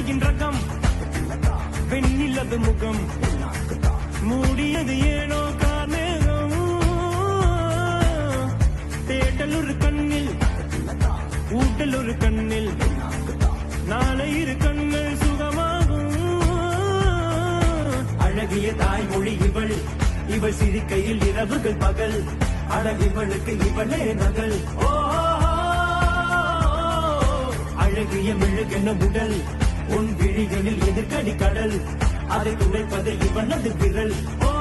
மழையின் ரகம் வெண்ணிலவு முகம் மூடியது ஏனோ கார்மேகம் தேட்டல் ஒரு கண்ணில் ஊட்டல் ஒரு கண்ணில் நாளை இரு கண்கள் சுகமாகும் அழகிய தாய்மொழி இவள் இவள் சிரிக்கையில் இரவுகள் பகல் அழகிவளுக்கு இவளே நகல் ஓ அழகிய மெழுகென உடல் உன் விழிகளில் எதிர்கடி கடல் அதை துடைப்பது இவனது விரல் ஓ